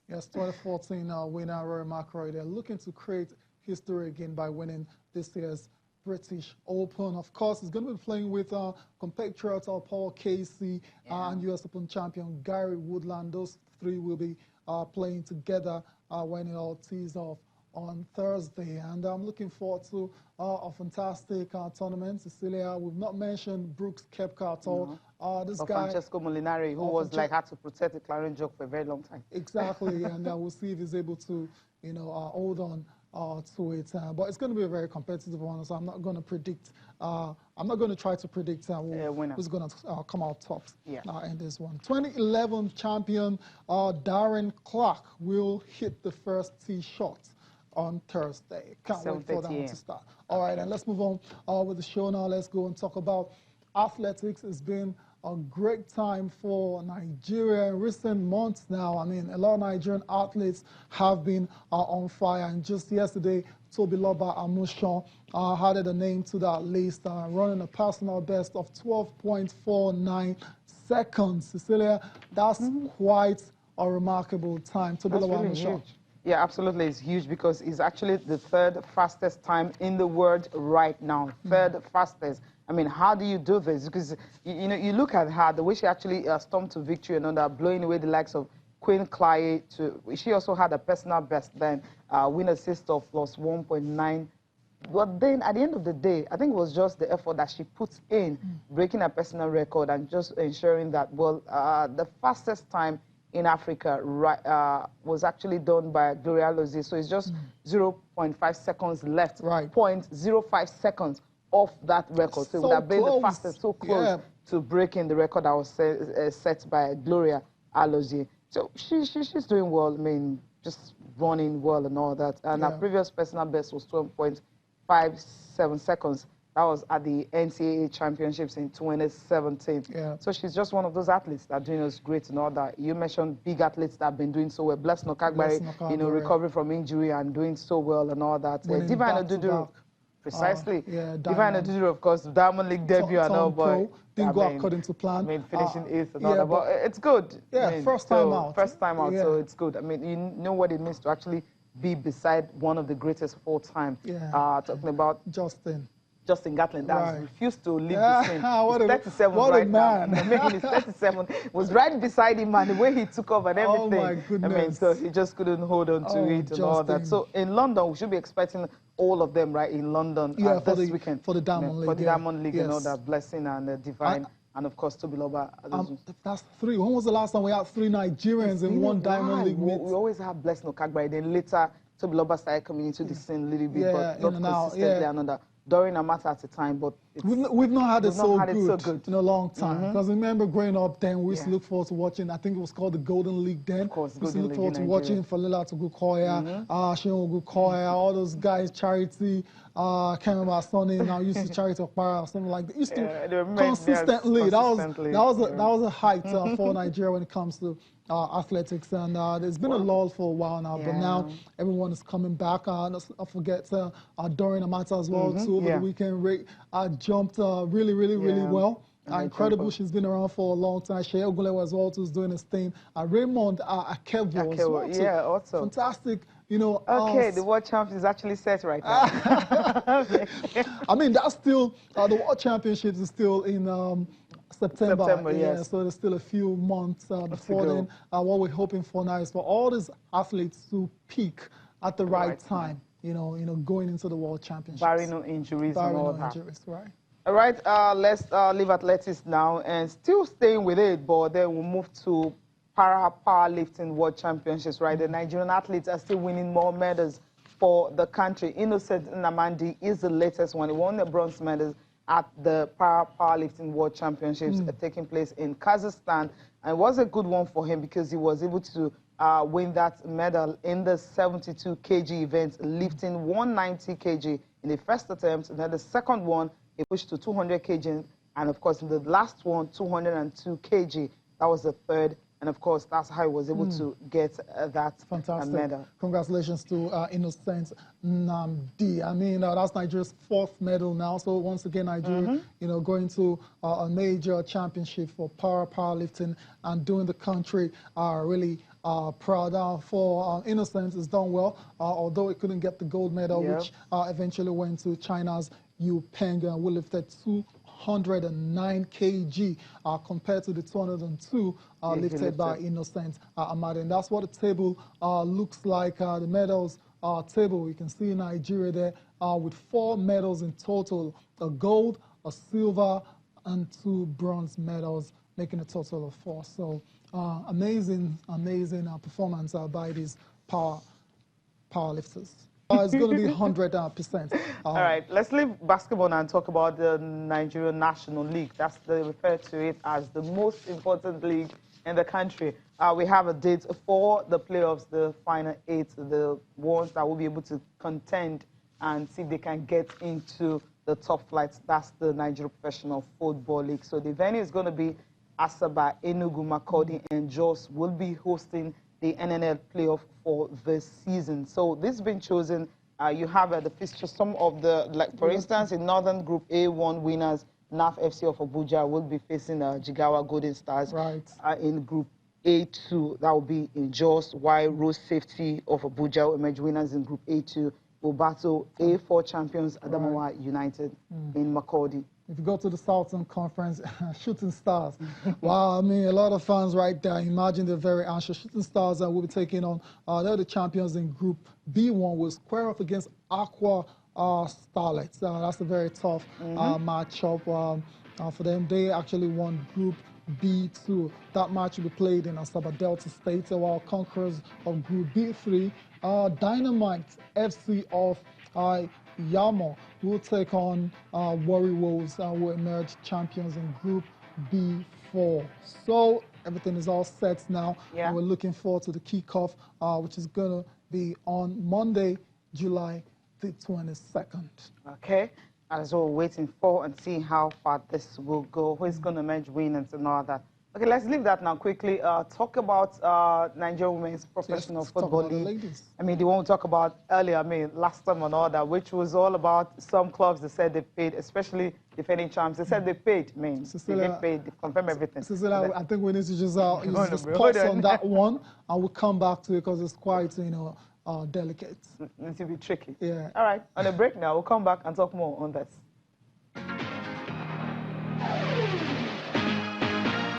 Yes, 2014 winner Rory McIlroy. They're looking to create history again by winning this year's British Open. Of course, he's going to be playing with compatriots Paul Casey and US Open champion Gary Woodland. Those three will be playing together when it all tees off on Thursday. And I'm looking forward to a fantastic tournament. Cecilia, we've not mentioned Brooks Koepka at all. This guy, Francesco Molinari, who was like had to protect the Clarion Jug for a very long time. Exactly, and we'll see if he's able to, hold on to it. But it's going to be a very competitive one, so I'm not going to predict. I'm not going to try to predict who's going to come out top in this one. 2011 champion Darren Clark will hit the first tee shot on Thursday. Can't wait for that one to start. All right, and let's move on with the show now. Let's go and talk about athletics. It's been a great time for Nigeria in recent months now. I mean, a lot of Nigerian athletes have been on fire. And just yesterday, Tobiloba Amusan added a name to that list, running a personal best of 12.49 seconds. Cecilia, that's quite a remarkable time. Tobiloba Amusan. Yeah, absolutely. It's huge because it's actually the third fastest time in the world right now. Third fastest. I mean, how do you do this? Because, you look at her, the way she actually stormed to victory and that, blowing away the likes of Queen Clay. She also had a personal best then, win assist of plus 1.9. But then, at the end of the day, I think it was just the effort that she put in, breaking her personal record and just ensuring that, well, the fastest time in Africa was actually done by Gloria Lozier. So it's just 0.5 seconds left, 0.05 seconds off that record. So it would have been the fastest, so close to breaking the record that was set by Gloria Lozier. So she's doing well. I mean, just running well and all that. And her previous personal best was 12.57 seconds. That was at the NCAA Championships in 2017. So she's just one of those athletes that are doing us great and all that. You mentioned big athletes that have been doing so well. Blessing Okagbare, recovering from injury and doing so well and all that. Divine Oduduru, precisely. Divine Oduduru, of course, Diamond League debut and all, but didn't go according to plan. I mean, finishing eighth and all that, but it's good. Yeah, I mean, first time out. First time out, so it's good. I mean, you know what it means to actually be beside one of the greatest of all time. Talking about Justin Gatlin, that refused to leave the scene. He's 37 right now. I mean, he's 37. Was right beside him, and the way he took off and everything. Oh my goodness. I mean, so he just couldn't hold on to it and all that. So in London, we should be expecting all of them, right, in London this weekend. For the Diamond League. For the Diamond League and all that. Blessing and Divine. And of course, Tobiloba. That's three. When was the last time we had three Nigerians in one Diamond League meet? We always have Blessing Okagbare. Then later, Tobiloba started coming into the scene a little bit, but not consistently another. During a matter at a time, but we've not had it so good in a long time. Because remember, growing up then, we used to look forward to watching. I think it was called the Golden League then. Of course, we used to look forward to watching Falila Togukoya, Shion Ogukoya, all those guys. Charity, can't remember our son name now. Used to Charity Okpara or something like that. Used to consistently. That was a height for Nigeria when it comes to athletics, and there's been a lull for a while now, but now everyone is coming back. Let's not forget Dorian Amata as well too. Over the weekend, jumped really well. Incredible. She's been around for a long time. Shea Ogunlewa as well too is doing his thing. Raymond Akevo as well too. Also fantastic. Okay, the world champion is actually set right now. I mean, that's still the world championships is still in September, yes. So there's still a few months before then. What we're hoping for now is for all these athletes to peak at the right time. Going into the world championships. Barring no injuries and all that. Right. All right, let's leave athletics now and still staying with it, but then we'll move to powerlifting world championships, right? The Nigerian athletes are still winning more medals for the country. Innocent Nnamdi is the latest one. He won the bronze medals at the powerlifting world championships taking place in Kazakhstan. And it was a good one for him because he was able to win that medal in the 72 kg event, lifting 190 kg in the first attempt. And then the second one, he pushed to 200 kg. And of course, in the last one, 202 kg. That was the third. And of course, that's how he was able to get that medal. Congratulations to Innocent Nnamdi. I mean, that's Nigeria's fourth medal now. So once again, Nigeria, going to a major championship for powerlifting and doing the country really proud for Innocent. Has done well, although it couldn't get the gold medal, which eventually went to China's Yu Peng, who lifted 209 kg compared to the 202 lifted by Innocent Amadi. And that's what the table looks like. The medals table, you can see Nigeria there with 4 medals in total, a gold, a silver, and 2 bronze medals, making a total of 4. So amazing performance by these powerlifters. It's going to be 100%. All right, let's leave basketball now and talk about the Nigerian National League. They refer to it as the most important league in the country. We have a date for the playoffs, the final 8, the ones that will be able to contend and see if they can get into the top flights. That's the Nigeria Professional Football League. So the venue is going to be Asaba, Enugu, Makurdi, and Jos will be hosting the NNL playoff for this season. So this has been chosen. You have the fixture, some of the, like for instance, in Northern Group A1 winners, NAF FC of Abuja will be facing Jigawa Golden Stars. Right. In Group A2, that will be in Jos, while Road Safety of Abuja will emerge winners in Group A2. Will battle A4 champions Adamawa United in Makurdi. If you go to the Southern Conference, Shooting Stars. Wow, I mean, a lot of fans right there. Imagine they're very anxious. Shooting Stars will be taking on, they're the champions in Group B1, will square off against Aqua Starlets. That's a very tough matchup for them. They actually won Group B2. That match will be played in Asaba Delta State, while Conquerors of Group B3, Dynamite FC of Yamo will take on Warri Wolves and will emerge champions in Group B4. So everything is all set now, and we're looking forward to the kickoff, which is going to be on Monday, July the 22nd. Okay, as we're waiting for and see how far this will go, who's going to emerge winners and all that. Okay, let's leave that now quickly. Talk about Nigeria Women's Professional Football League. I mean, the one we talked about earlier, I mean, last time and all that, which was all about some clubs that said they paid, especially defending champs. They said they paid, I mean, they get paid, they confirm everything. Cecilia, I think we need to just pause on that one, and we'll come back to it because it's quite, you know, delicate. It needs to be tricky. Yeah. All right, on a break now, we'll come back and talk more on this.